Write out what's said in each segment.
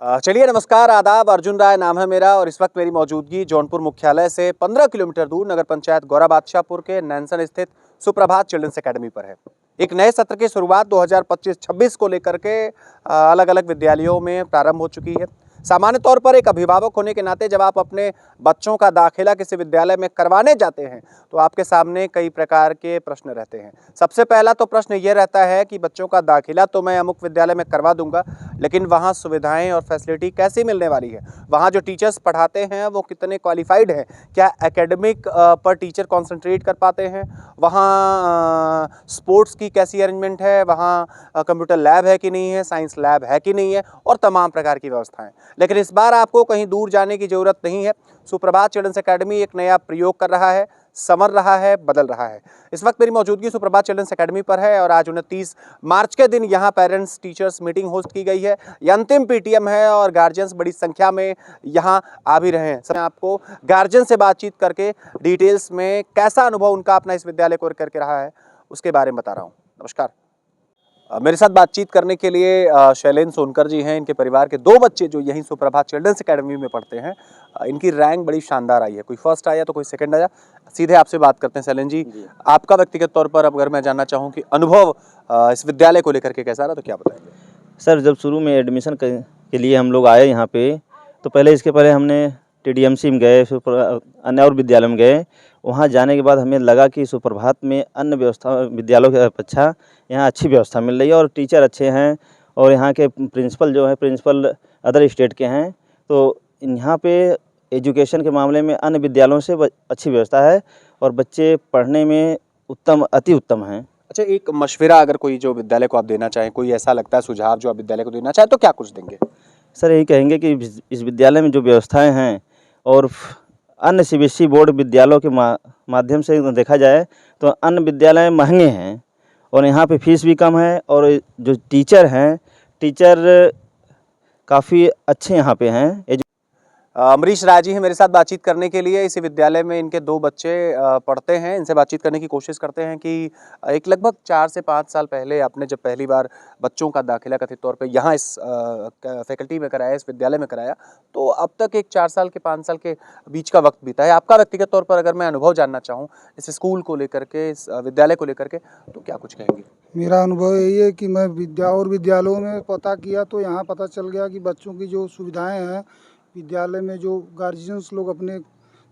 चलिए नमस्कार, आदाब। अर्जुन राय नाम है मेरा और इस वक्त मेरी मौजूदगी जौनपुर मुख्यालय से 15 किलोमीटर दूर नगर पंचायत गौरा बादशाहपुर के नैनसन स्थित सुप्रभात चिल्ड्रंस एकेडमी पर है। एक नए सत्र की शुरुआत 2025-26 को लेकर के अलग अलग विद्यालयों में प्रारंभ हो चुकी है। सामान्य तौर पर एक अभिभावक होने के नाते जब आप अपने बच्चों का दाखिला किसी विद्यालय में करवाने जाते हैं तो आपके सामने कई प्रकार के प्रश्न रहते हैं। सबसे पहला तो प्रश्न ये रहता है कि बच्चों का दाखिला तो मैं अमुक विद्यालय में करवा दूंगा, लेकिन वहाँ सुविधाएं और फैसिलिटी कैसी मिलने वाली है, वहाँ जो टीचर्स पढ़ाते हैं वो कितने क्वालिफाइड हैं, क्या एकेडमिक पर टीचर कॉन्सेंट्रेट कर पाते हैं, वहाँ स्पोर्ट्स की कैसी अरेंजमेंट है, वहाँ कंप्यूटर लैब है कि नहीं है, साइंस लैब है कि नहीं है, और तमाम प्रकार की व्यवस्थाएं। लेकिन इस बार आपको कहीं दूर जाने की ज़रूरत नहीं है। सुप्रभात चिल्ड्रंस एकेडमी एक नया प्रयोग कर रहा है, संवर रहा है, बदल रहा है। इस वक्त मेरी मौजूदगी सुप्रभात चिल्ड्रंस एकेडमी पर है और आज 29 मार्च के दिन यहाँ पेरेंट्स टीचर्स मीटिंग होस्ट की गई है। ये अंतिम पीटीएम है और गार्जियंस बड़ी संख्या में यहाँ आ भी रहे हैं। मैं आपको गार्जियन से बातचीत करके डिटेल्स में कैसा अनुभव उनका अपना इस विद्यालय को करके रहा है उसके बारे में बता रहा हूँ। नमस्कार। मेरे साथ बातचीत करने के लिए शैलेंद्र सोनकर जी हैं। इनके परिवार के 2 बच्चे जो यहीं सुप्रभात चिल्ड्रंस एकेडमी में पढ़ते हैं। इनकी रैंक बड़ी शानदार आई है, कोई फर्स्ट आया तो कोई सेकंड आया। सीधे आपसे बात करते हैं शैलेंद्र जी, आपका व्यक्तिगत तौर पर अगर मैं जानना चाहूँ कि अनुभव इस विद्यालय को लेकर के कैसा रहा तो क्या बताएंगे? सर, जब शुरू में एडमिशन के लिए हम लोग आए यहाँ पे, तो इसके पहले हमने टीडीएमसी में गए, अन्य और विद्यालय में गए। वहाँ जाने के बाद हमें लगा कि सुप्रभात में अन्य व्यवस्था विद्यालयों की अपेक्षा यहाँ अच्छी व्यवस्था मिल रही है और टीचर अच्छे हैं और यहाँ के प्रिंसिपल जो है प्रिंसिपल अदर स्टेट के हैं। तो यहाँ पे एजुकेशन के मामले में अन्य विद्यालयों से अच्छी व्यवस्था है और बच्चे पढ़ने में अति उत्तम हैं। अच्छा, एक मशवरा अगर कोई जो विद्यालय को आप देना चाहें, कोई ऐसा लगता है सुझाव जो आप विद्यालय को देना चाहें तो क्या कुछ देंगे? सर, यही कहेंगे कि इस विद्यालय में जो व्यवस्थाएं हैं और अन्य सीबीएसई बोर्ड विद्यालयों के माध्यम से देखा जाए तो अन्य विद्यालय महंगे हैं और यहाँ पे फीस भी कम है और जो टीचर हैं, टीचर काफ़ी अच्छे यहाँ पे हैं। अमरीश राय जी हैं मेरे साथ बातचीत करने के लिए। इसी विद्यालय में इनके 2 बच्चे पढ़ते हैं। इनसे बातचीत करने की कोशिश करते हैं कि एक लगभग 4 से 5 साल पहले आपने जब पहली बार बच्चों का दाखिला कथित तौर पे यहाँ इस फैकल्टी में कराया, इस विद्यालय में कराया, तो अब तक एक 4 साल के 5 साल के बीच का वक्त बीता है। आपका व्यक्तिगत तौर पर अगर मैं अनुभव जानना चाहूँ इस स्कूल को लेकर के, इस विद्यालय को लेकर के, तो क्या कुछ कहेंगे? मेरा अनुभव यही है कि मैं विद्यालयों में पता किया तो यहाँ पता चल गया कि बच्चों की जो सुविधाएं हैं विद्यालय में, जो गार्जियंस लोग अपने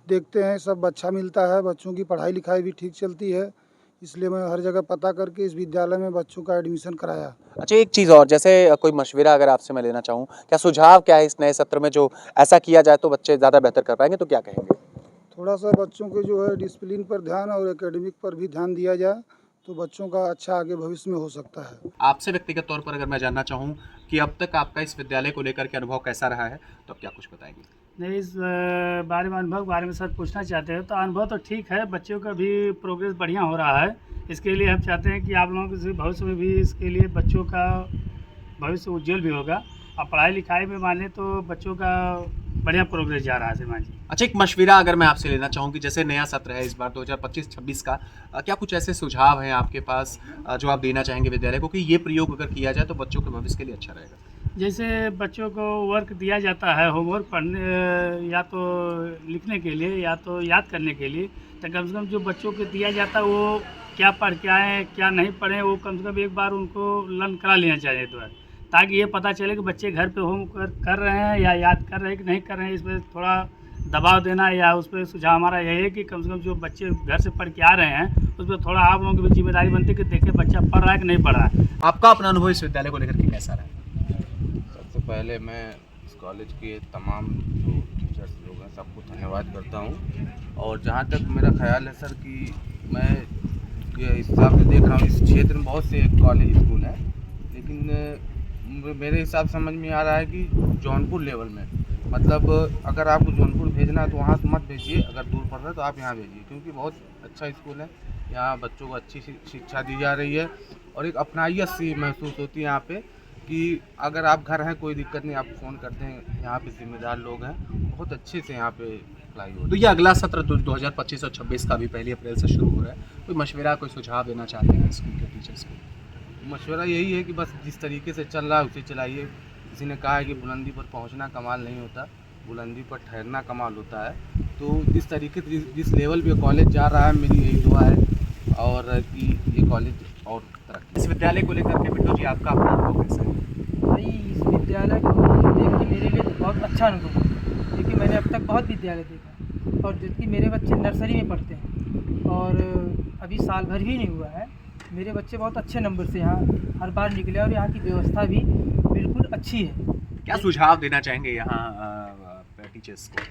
देखते हैं, सब अच्छा मिलता है। बच्चों की पढ़ाई लिखाई भी ठीक चलती है, इसलिए मैं हर जगह पता करके इस विद्यालय में बच्चों का एडमिशन कराया। अच्छा, एक चीज़ और, जैसे कोई मशवरा अगर आपसे मैं लेना चाहूँ, क्या सुझाव क्या है इस नए सत्र में जो ऐसा किया जाए तो बच्चे ज़्यादा बेहतर कर पाएंगे, तो क्या कहेंगे? थोड़ा सा बच्चों के जो है डिसिप्लिन पर ध्यान और एकेडमिक पर भी ध्यान दिया जाए तो बच्चों का अच्छा आगे भविष्य में हो सकता है। आपसे व्यक्तिगत तौर पर अगर मैं जानना चाहूँ कि अब तक आपका इस विद्यालय को लेकर के अनुभव कैसा रहा है तो आप क्या कुछ बताएंगे? नहीं, इस बारे में अनुभव के बारे में सर पूछना चाहते हैं तो अनुभव तो ठीक है, बच्चों का भी प्रोग्रेस बढ़िया हो रहा है। इसके लिए हम चाहते हैं कि आप लोगों के भविष्य में भी इसके लिए बच्चों का भविष्य उज्जवल भी होगा और पढ़ाई लिखाई में माने तो बच्चों का बढ़िया प्रोग्रेस जा रहा है श्रीमान जी। अच्छा, एक मशवरा अगर मैं आपसे लेना चाहूँ कि जैसे नया सत्र है इस बार 2025-26 का, क्या कुछ ऐसे सुझाव हैं आपके पास जो आप देना चाहेंगे विद्यालय को कि ये प्रयोग अगर किया जाए तो बच्चों के भविष्य के लिए अच्छा रहेगा? जैसे बच्चों को वर्क दिया जाता है, होमवर्क पढ़ने या तो लिखने के लिए या तो याद करने के लिए, तो कम से कम जो बच्चों को दिया जाता है वो क्या पढ़ के आए क्या नहीं पढ़े, वो कम से कम एक बार उनको लर्न करा लेना चाहिए तो, ताकि ये पता चले कि बच्चे घर पे होमवर्क कर रहे हैं या याद कर रहे हैं कि नहीं कर रहे हैं। इस पर थोड़ा दबाव देना या उस पर सुझाव हमारा यही है कि कम से कम जो बच्चे घर से पढ़ के आ रहे हैं उस पर थोड़ा आप लोगों की भी जिम्मेदारी बनती है कि देखें बच्चा पढ़ रहा है कि नहीं पढ़ रहा है। आपका अपना अनुभव इस विद्यालय को लेकर के कैसा रहा? सबसे पहले मैं इस कॉलेज के तमाम जो टीचर्स लोग हैं सबको धन्यवाद करता हूं। और जहां तक मेरा ख्याल है सर कि मैं इस हिसाब से देख रहा हूं, इस क्षेत्र में बहुत से कॉलेज स्कूल हैं, लेकिन मेरे हिसाब समझ में आ रहा है कि जौनपुर लेवल में, मतलब अगर आपको जौनपुर भेजना है तो वहाँ से मत भेजिए, अगर दूर पड़ रहा है तो आप यहाँ भेजिए, क्योंकि बहुत अच्छा स्कूल है। यहाँ बच्चों को अच्छी शिक्षा दी जा रही है और एक अपनाइयत सी महसूस होती है यहाँ पे कि अगर आप घर हैं कोई दिक्कत नहीं, आप फ़ोन करते हैं, यहाँ पे जिम्मेदार लोग हैं, बहुत अच्छे से यहाँ पे अप्लाई हो। तो ये अगला सत्र 2025 और 26 का भी 1 अप्रैल से शुरू हो रहा है, कोई मशवरा कोई सुझाव देना चाहते हैं स्कूल के टीचर्स को? मशवरा यही है कि बस जिस तरीके से चल रहा है उसे चलाइए, किसी ने कहा है कि बुलंदी पर पहुंचना कमाल नहीं होता, बुलंदी पर ठहरना कमाल होता है। तो इस तरीके से जिस लेवल पे कॉलेज जा रहा है, मेरी यही दुआ है और कि ये कॉलेज और तरक्की। इस विद्यालय को लेकर के बिट्टू जी आपका अपना अनुभव कैसा है? भाई इस विद्यालय को देख के मेरे लिए तो बहुत अच्छा अनुभव है, क्योंकि मैंने अब तक बहुत विद्यालय देखा और जबकि मेरे बच्चे नर्सरी में पढ़ते हैं और अभी साल भर भी नहीं हुआ है, मेरे बच्चे बहुत अच्छे नंबर से यहाँ हर बार निकले और यहाँ की व्यवस्था भी बिल्कुल अच्छी है। क्या सुझाव देना चाहेंगे यहाँ टीचर्स को?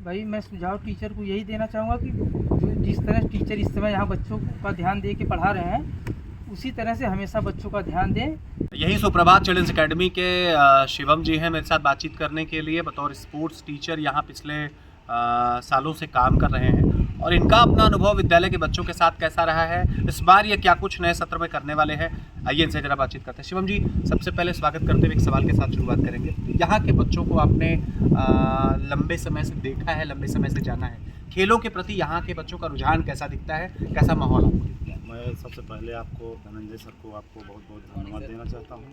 भाई मैं सुझाव टीचर को यही देना चाहूँगा कि जिस तरह टीचर इस समय यहाँ बच्चों का ध्यान दे के पढ़ा रहे हैं, उसी तरह से हमेशा बच्चों का ध्यान दें। यही सुप्रभात चिल्ड्रंस एकेडमी के शिवम जी हैं मेरे साथ बातचीत करने के लिए। बतौर स्पोर्ट्स टीचर यहाँ पिछले सालों से काम कर रहे हैं और इनका अपना अनुभव विद्यालय के बच्चों के साथ कैसा रहा है, इस बार ये क्या कुछ नए सत्र में करने वाले हैं, आइए इनसे जरा बातचीत करते हैं। शिवम जी, सबसे पहले स्वागत करते हुए एक सवाल के साथ शुरुआत करेंगे। यहाँ के बच्चों को आपने लंबे समय से देखा है, लंबे समय से जाना है, खेलों के प्रति यहाँ के बच्चों का रुझान कैसा दिखता है, कैसा माहौल आपको दिखता है? मैं सबसे पहले आपको धनंजय सर को बहुत बहुत धन्यवाद देना चाहता हूँ,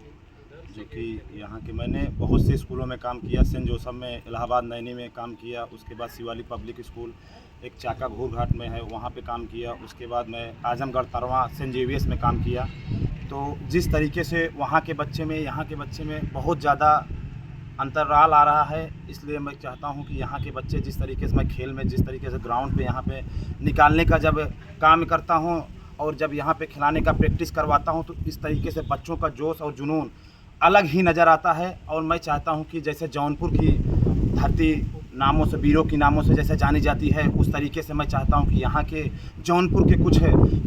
जो कि यहाँ के मैंने बहुत से स्कूलों में काम किया। सेंट जोसफ में, इलाहाबाद नैनी में काम किया, उसके बाद शिवालिक पब्लिक स्कूल एक चाका घूर घाट में है, वहाँ पे काम किया। उसके बाद मैं आजमगढ़ तरवा सेंट जेवियर्स में काम किया। तो जिस तरीके से वहाँ के बच्चे में यहाँ के बच्चे में बहुत ज़्यादा अंतराल आ रहा है, इसलिए मैं चाहता हूँ कि यहाँ के बच्चे जिस तरीके से मैं खेल में जिस तरीके से ग्राउंड पे यहाँ पे निकालने का जब काम करता हूँ और जब यहाँ पे खिलाने का प्रैक्टिस करवाता हूँ, तो इस तरीके से बच्चों का जोश और जुनून अलग ही नज़र आता है। और मैं चाहता हूँ कि जैसे जौनपुर की धरती नामों से, वीरों की नामों से जैसे जानी जाती है, उस तरीके से मैं चाहता हूँ कि यहाँ के जौनपुर के कुछ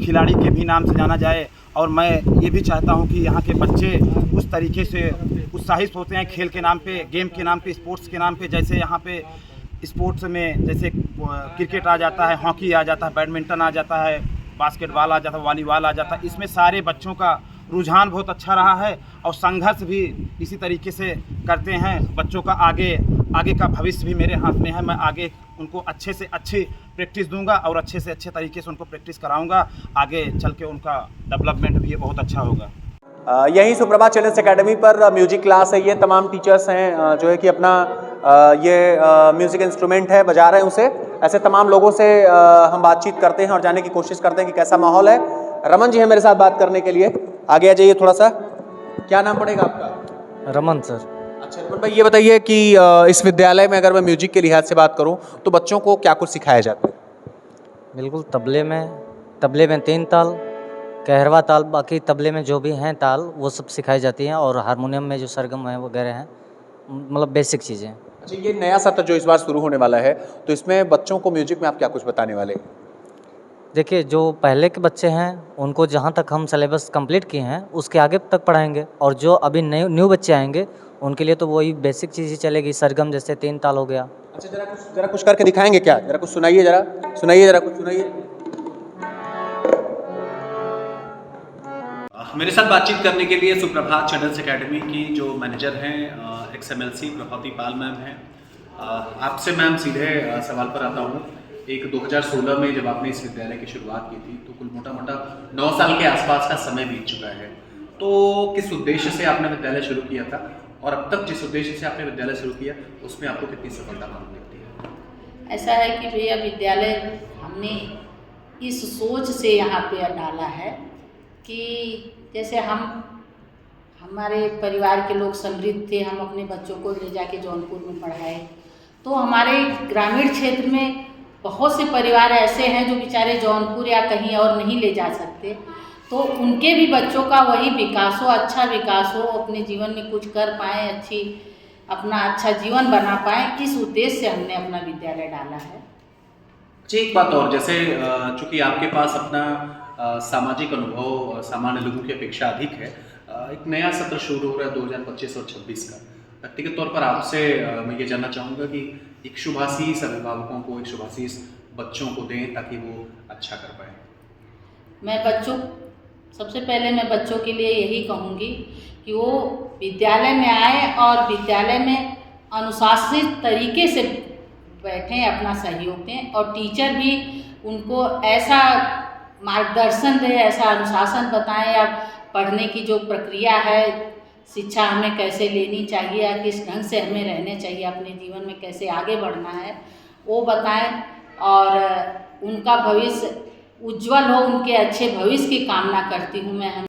खिलाड़ी के भी नाम से जाना जाए। और मैं ये भी चाहता हूँ कि यहाँ के बच्चे उस तरीके से उत्साहित होते हैं खेल के नाम पे, गेम के नाम पे, स्पोर्ट्स के नाम पे। जैसे यहाँ पे स्पोर्ट्स में जैसे क्रिकेट आ जाता है, हॉकी आ जाता है, बैडमिंटन आ जाता है, बास्केटबॉल आ जाता है, वॉलीबॉल आ जाता है, इसमें सारे बच्चों का रुझान बहुत अच्छा रहा है और संघर्ष भी इसी तरीके से करते हैं। बच्चों का आगे का भविष्य भी मेरे हाथ में है। मैं आगे उनको अच्छे से अच्छी प्रैक्टिस दूंगा और अच्छे से अच्छे तरीके से उनको प्रैक्टिस कराऊंगा। आगे चल के उनका डेवलपमेंट भी बहुत अच्छा होगा। यही सुप्रभात चिल्ड्रंस एकेडमी पर म्यूजिक क्लास है। ये तमाम टीचर्स हैं जो है कि अपना ये म्यूजिक इंस्ट्रूमेंट है बजा रहे हैं उसे। ऐसे तमाम लोगों से हम बातचीत करते हैं और जानने की कोशिश करते हैं कि कैसा माहौल है। रमन जी हैं मेरे साथ बात करने के लिए, आगे आ जाइए थोड़ा सा। क्या नाम पड़ेगा आपका? रमन सर। अच्छा रमन भाई, ये बताइए कि इस विद्यालय में अगर मैं म्यूजिक के लिहाज से बात करूं तो बच्चों को क्या कुछ सिखाया जाता है? बिल्कुल, तबले में 3 ताल, कहरवा ताल, बाकी तबले में जो भी हैं ताल वो सब सिखाई जाती हैं और हारमोनियम में जो सरगम है वगैरह हैं, मतलब बेसिक चीज़ें। अच्छा, ये नया सत्र जो इस बार शुरू होने वाला है, तो इसमें बच्चों को म्यूजिक में आप क्या कुछ बताने वाले? देखिए, जो पहले के बच्चे हैं उनको जहाँ तक हम सिलेबस कंप्लीट किए हैं उसके आगे तक पढ़ाएंगे, और जो अभी न्यू बच्चे आएंगे उनके लिए तो वही बेसिक चीज़ ही चलेगी। सरगम जैसे 3 ताल हो गया। अच्छा, जरा कुछ करके दिखाएंगे क्या? जरा कुछ सुनाइए, जरा सुनाइए। मेरे साथ बातचीत करने के लिए सुप्रभात चिल्ड्रंस एकेडमी की जो मैनेजर हैं XMLC प्रभावती पाल मैम हैं। आपसे मैम सीधे सवाल पर आता हूँ। एक 2016 में जब आपने इस विद्यालय की शुरुआत की थी तो कुल मोटा 9 साल के आसपास का समय बीत चुका है। तो किस उद्देश्य से आपने विद्यालय शुरू किया था और अब तक जिस उद्देश्य से आपने विद्यालय शुरू किया उसमें आपको कितनी सफलता मालूम होती है? ऐसा है कि भैया विद्यालय हमने इस सोच से यहाँ पे डाला है कि जैसे हमारे परिवार के लोग समृद्ध थे, हम अपने बच्चों को ले जाके जौनपुर में पढ़ाए। तो हमारे ग्रामीण क्षेत्र में बहुत से परिवार ऐसे हैं जो बेचारे जौनपुर या कहीं और नहीं ले जा सकते, तो उनके भी बच्चों का वही विकास हो, अच्छा विकास हो, अपने जीवन में कुछ कर पाएँ, अपना अच्छा जीवन बना पाएँ, इस उद्देश्य से हमने अपना विद्यालय डाला है। जी, एक बात और, जैसे चूँकि आपके पास अपना सामाजिक अनुभव सामान्य लोगों की अपेक्षा अधिक है, एक नया सत्र शुरू हो रहा है 2025 और 26 का। व्यक्तिगत तौर पर आपसे मैं ये जानना चाहूँगा कि एक शुभाशीष अभिभावकों को, एक शुभाशीष बच्चों को दें ताकि वो अच्छा कर पाएँ। सबसे पहले मैं बच्चों के लिए यही कहूँगी कि वो विद्यालय में आए और विद्यालय में अनुशासित तरीके से बैठें, अपना सहयोग दें और टीचर भी उनको ऐसा मार्गदर्शन दें, ऐसा अनुशासन बताएं या पढ़ने की जो प्रक्रिया है शिक्षा हमें कैसे लेनी चाहिए या किस ढंग से हमें रहने चाहिए, अपने जीवन में कैसे आगे बढ़ना है वो बताएं और उनका भविष्य उज्जवल हो, उनके अच्छे भविष्य की कामना करती हूँ मैं।